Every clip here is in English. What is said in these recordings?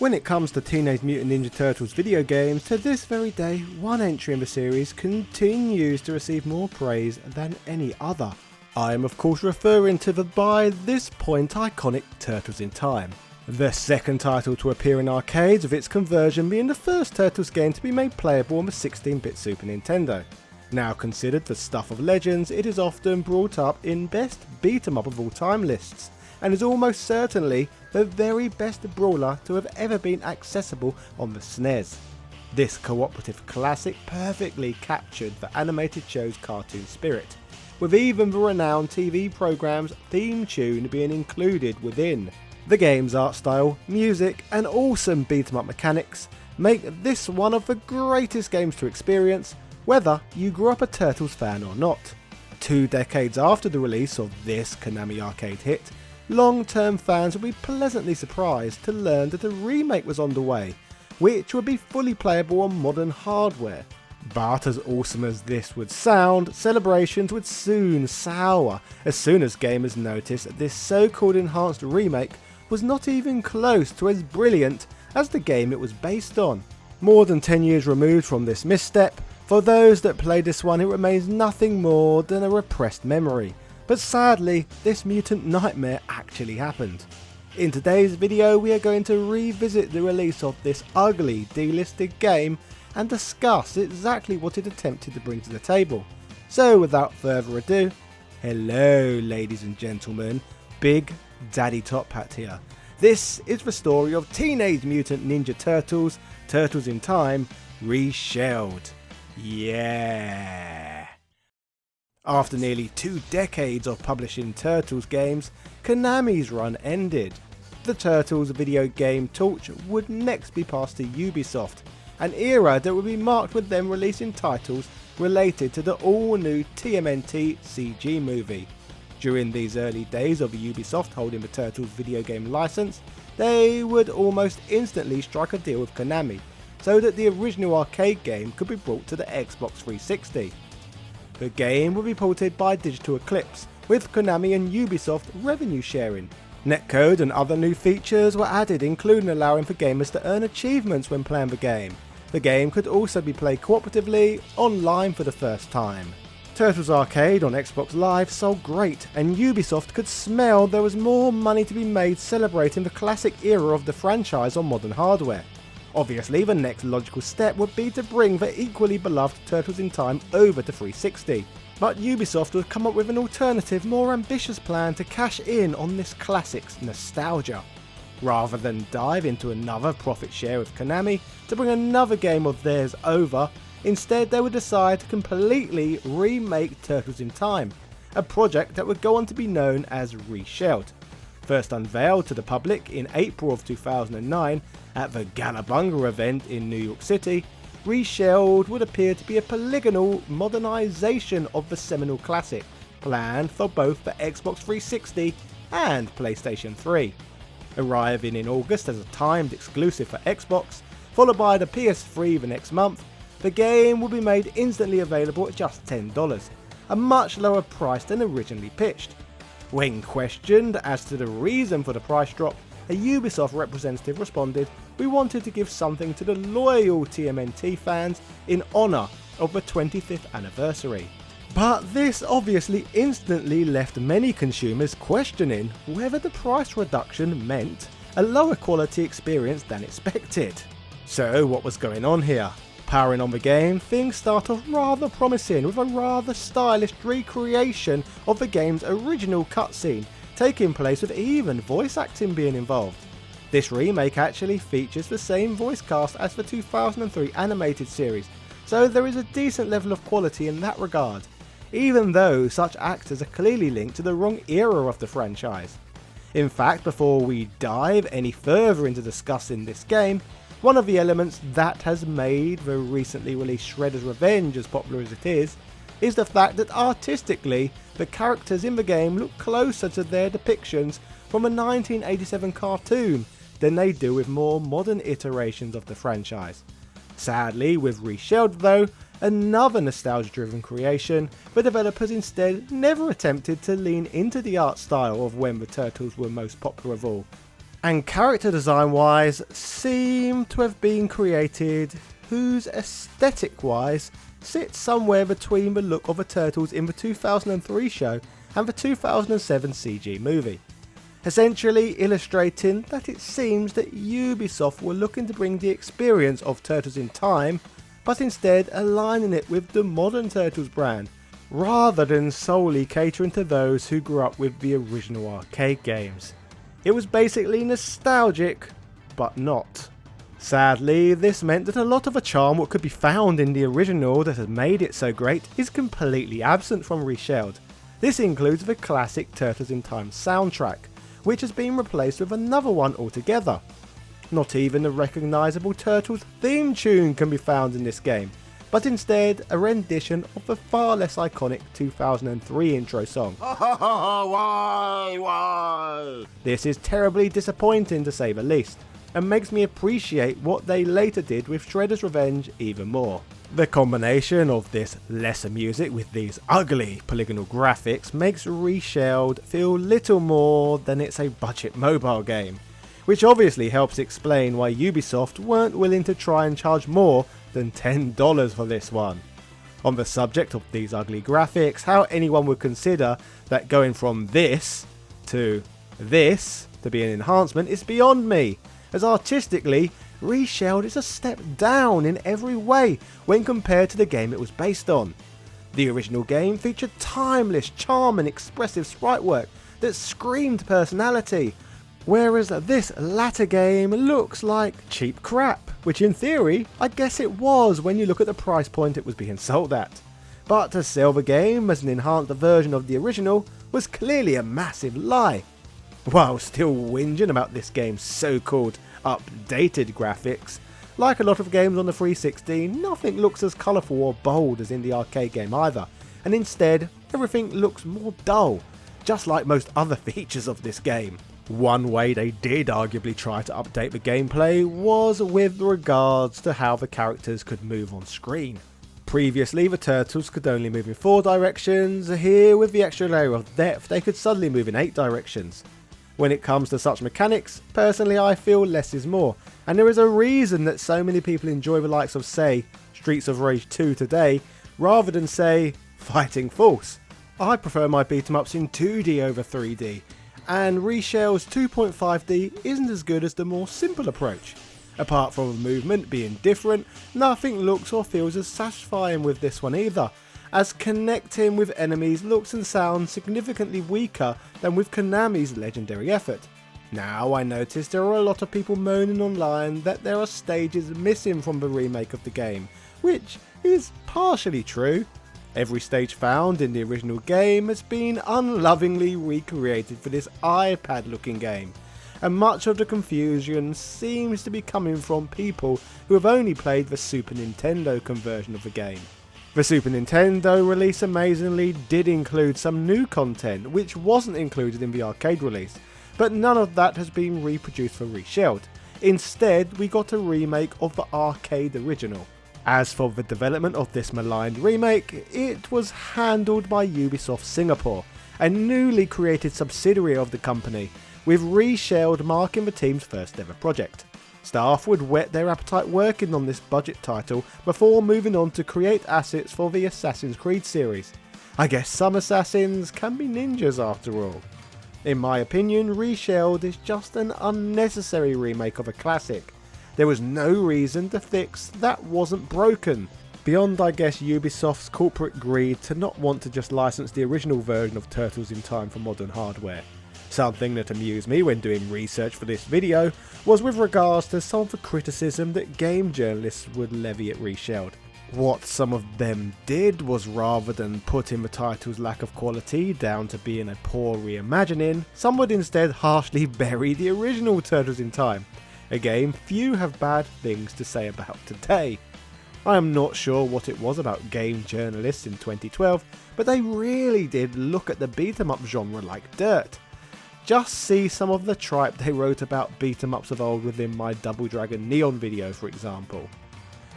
When it comes to Teenage Mutant Ninja Turtles video games, to this very day, one entry in the series continues to receive more praise than any other. I am of course referring to the by this point iconic Turtles in Time. The second title to appear in arcades, with its conversion being the first Turtles game to be made playable on the 16-bit Super Nintendo. Now considered the stuff of legends, it is often brought up in best beat-em-up of all time lists, and is almost certainly the very best brawler to have ever been accessible on the SNES. This cooperative classic perfectly captured the animated show's cartoon spirit, with even the renowned TV programme's theme tune being included within. The game's art style, music and awesome beat-em-up mechanics make this one of the greatest games to experience, whether you grew up a Turtles fan or not. 2 decades after the release of this Konami arcade hit, long-term fans will be pleasantly surprised to learn that a remake was on the way, which would be fully playable on modern hardware. But as awesome as this would sound, celebrations would soon sour as soon as gamers noticed that this so-called enhanced remake was not even close to as brilliant as the game it was based on. More than 10 years removed from this misstep, for those that played this one it remains nothing more than a repressed memory. But sadly, this mutant nightmare actually happened. In today's video we are going to revisit the release of this ugly delisted game and discuss exactly what it attempted to bring to the table. So without further ado, hello ladies and gentlemen, Big Daddy Top Hat here. This is the story of Teenage Mutant Ninja Turtles, Turtles in Time, Reshelled. Yeah! After nearly 2 decades of publishing Turtles games, Konami's run ended. The Turtles video game torch would next be passed to Ubisoft, an era that would be marked with them releasing titles related to the all-new TMNT CG movie. During these early days of Ubisoft holding the Turtles video game license, they would almost instantly strike a deal with Konami, so that the original arcade game could be brought to the Xbox 360. The game would be ported by Digital Eclipse, with Konami and Ubisoft revenue sharing. Netcode and other new features were added, including allowing for gamers to earn achievements when playing the game. The game could also be played cooperatively online for the first time. Turtles Arcade on Xbox Live sold great, and Ubisoft could smell there was more money to be made celebrating the classic era of the franchise on modern hardware. Obviously, the next logical step would be to bring the equally beloved Turtles in Time over to 360, but Ubisoft would come up with an alternative, more ambitious plan to cash in on this classic's nostalgia. Rather than dive into another profit share with Konami to bring another game of theirs over, instead they would decide to completely remake Turtles in Time, a project that would go on to be known as Reshelled. First unveiled to the public in April of 2009 at the Galabunga event in New York City, Reshelled would appear to be a polygonal modernisation of the seminal classic, planned for both the Xbox 360 and PlayStation 3. Arriving in August as a timed exclusive for Xbox, followed by the PS3 the next month, the game will be made instantly available at just $10, a much lower price than originally pitched. When questioned as to the reason for the price drop, a Ubisoft representative responded, "We wanted to give something to the loyal TMNT fans in honour of the 25th anniversary." But this obviously instantly left many consumers questioning whether the price reduction meant a lower quality experience than expected. So what was going on here? Powering on the game, things start off rather promising with a rather stylish recreation of the game's original cutscene, taking place with even voice acting being involved. This remake actually features the same voice cast as the 2003 animated series, so there is a decent level of quality in that regard, even though such actors are clearly linked to the wrong era of the franchise. In fact, before we dive any further into discussing this game, one of the elements that has made the recently released Shredder's Revenge as popular as it is the fact that artistically the characters in the game look closer to their depictions from a 1987 cartoon than they do with more modern iterations of the franchise. Sadly, with Reshelled though, another nostalgia-driven creation, the developers instead never attempted to lean into the art style of when the Turtles were most popular of all. and character design wise seem to have been created whose aesthetic wise sits somewhere between the look of the Turtles in the 2003 show and the 2007 CG movie, essentially illustrating that it seems that Ubisoft were looking to bring the experience of Turtles in Time, but instead aligning it with the modern Turtles brand, rather than solely catering to those who grew up with the original arcade games. It was basically nostalgic, but not. Sadly, this meant that a lot of the charm what could be found in the original that had made it so great is completely absent from Reshelled. This includes the classic Turtles in Time soundtrack, which has been replaced with another one altogether. Not even the recognisable Turtles theme tune can be found in this game, but instead a rendition of the far less iconic 2003 intro song. Why? This is terribly disappointing to say the least, and makes me appreciate what they later did with Shredder's Revenge even more. The combination of this lesser music with these ugly polygonal graphics makes Reshelled feel little more than it's a budget mobile game, which obviously helps explain why Ubisoft weren't willing to try and charge more than $10 for this one. On the subject of these ugly graphics, how anyone would consider that going from this to be an enhancement is beyond me, as artistically, Reshelled is a step down in every way when compared to the game it was based on. The original game featured timeless charm and expressive sprite work that screamed personality, whereas this latter game looks like cheap crap, which in theory I guess it was when you look at the price point it was being sold at. But to sell the game as an enhanced version of the original was clearly a massive lie. While still whinging about this game's so-called updated graphics, like a lot of games on the 360, nothing looks as colourful or bold as in the arcade game either, and instead everything looks more dull, just like most other features of this game. One way they did arguably try to update the gameplay was with regards to how the characters could move on screen. Previously the Turtles could only move in 4 directions, here with the extra layer of depth they could suddenly move in 8 directions. When it comes to such mechanics, personally I feel less is more, and there is a reason that so many people enjoy the likes of, say, Streets of Rage 2 today, rather than, say, Fighting Force. I prefer my beat 'em ups in 2D over 3D, and Reshell's 2.5D isn't as good as the more simple approach. Apart from the movement being different, nothing looks or feels as satisfying with this one either, as connecting with enemies looks and sounds significantly weaker than with Konami's legendary effort. Now I notice there are a lot of people moaning online that there are stages missing from the remake of the game, which is partially true. Every stage found in the original game has been unlovingly recreated for this iPad looking game, and much of the confusion seems to be coming from people who have only played the Super Nintendo conversion of the game. The Super Nintendo release amazingly did include some new content which wasn't included in the arcade release, but none of that has been reproduced for Reshelled. Instead, we got a remake of the arcade original. As for the development of this maligned remake, it was handled by Ubisoft Singapore, a newly created subsidiary of the company, with Reshelled marking the team's first ever project. Staff would whet their appetite working on this budget title before moving on to create assets for the Assassin's Creed series. I guess some assassins can be ninjas after all. In my opinion, Reshelled is just an unnecessary remake of a classic. There was no reason to fix that wasn't broken, beyond I guess Ubisoft's corporate greed to not want to just license the original version of Turtles in Time for modern hardware. Something that amused me when doing research for this video was with regards to some of the criticism that game journalists would levy at Reshelled. What some of them did was, rather than putting the title's lack of quality down to being a poor reimagining, some would instead harshly bury the original Turtles in Time, a game few have bad things to say about today. I am not sure what it was about game journalists in 2012, but they really did look at the beat 'em up genre like dirt. Just see some of the tripe they wrote about beat 'em ups of old within my Double Dragon Neon video, for example.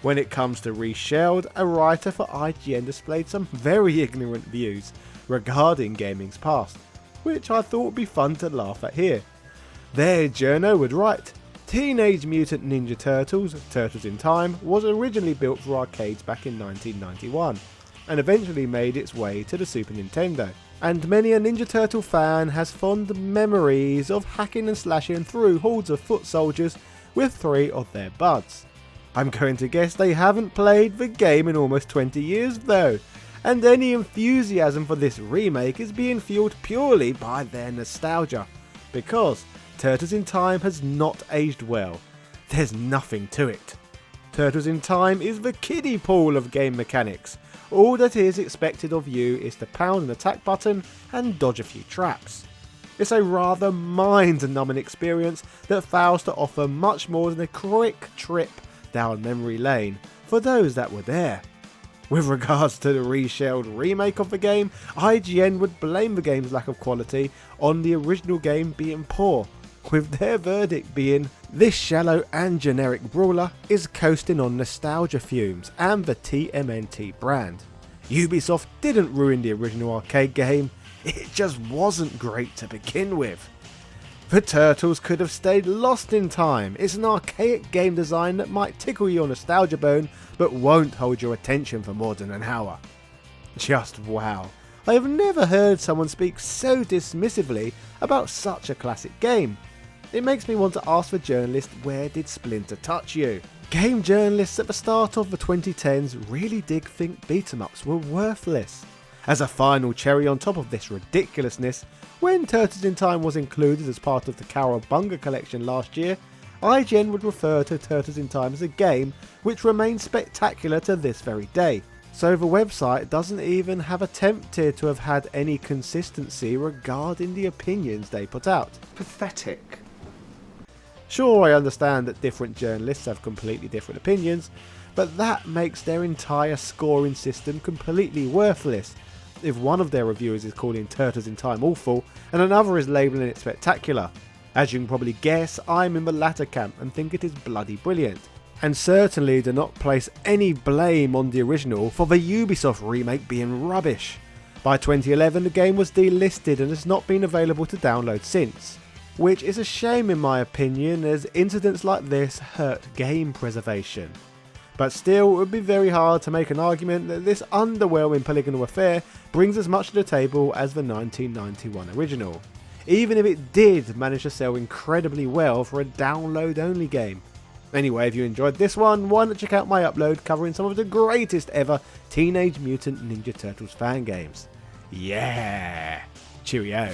When it comes to Reshelled, a writer for IGN displayed some very ignorant views regarding gaming's past, which I thought would be fun to laugh at here. Their journo would write, Teenage Mutant Ninja Turtles, Turtles in Time, was originally built for arcades back in 1991, and eventually made its way to the Super Nintendo. And many a Ninja Turtle fan has fond memories of hacking and slashing through hordes of foot soldiers with 3 of their buds. I'm going to guess they haven't played the game in almost 20 years though, and any enthusiasm for this remake is being fueled purely by their nostalgia, because Turtles in Time has not aged well. There's nothing to it. Turtles in Time is the kiddie pool of game mechanics. All that is expected of you is to pound an attack button and dodge a few traps. It's a rather mind-numbing experience that fails to offer much more than a quick trip down memory lane for those that were there. With regards to the reshelled remake of the game, IGN would blame the game's lack of quality on the original game being poor, with their verdict being, this shallow and generic brawler is coasting on nostalgia fumes and the TMNT brand. Ubisoft didn't ruin the original arcade game, it just wasn't great to begin with. The Turtles could have stayed lost in time. It's an archaic game design that might tickle your nostalgia bone, but won't hold your attention for more than an hour. Just wow. I have never heard someone speak so dismissively about such a classic game. It makes me want to ask the journalist, where did Splinter touch you? Game journalists at the start of the 2010s really did think beat-em-ups were worthless. As a final cherry on top of this ridiculousness, when Turtles in Time was included as part of the Cowabunga collection last year, IGN would refer to Turtles in Time as a game which remains spectacular to this very day. So the website doesn't even have attempted to have had any consistency regarding the opinions they put out. Pathetic. Sure, I understand that different journalists have completely different opinions, but that makes their entire scoring system completely worthless. If one of their reviewers is calling Turtles in Time awful, and another is labelling it spectacular. As you can probably guess, I'm in the latter camp and think it is bloody brilliant. And certainly do not place any blame on the original for the Ubisoft remake being rubbish. By 2011 the game was delisted and has not been available to download since. Which is a shame in my opinion, as incidents like this hurt game preservation. But still, it would be very hard to make an argument that this underwhelming polygonal affair brings as much to the table as the 1991 original, even if it did manage to sell incredibly well for a download only game. Anyway, if you enjoyed this one, why not check out my upload covering some of the greatest ever Teenage Mutant Ninja Turtles fan games. Yeah! Cheerio!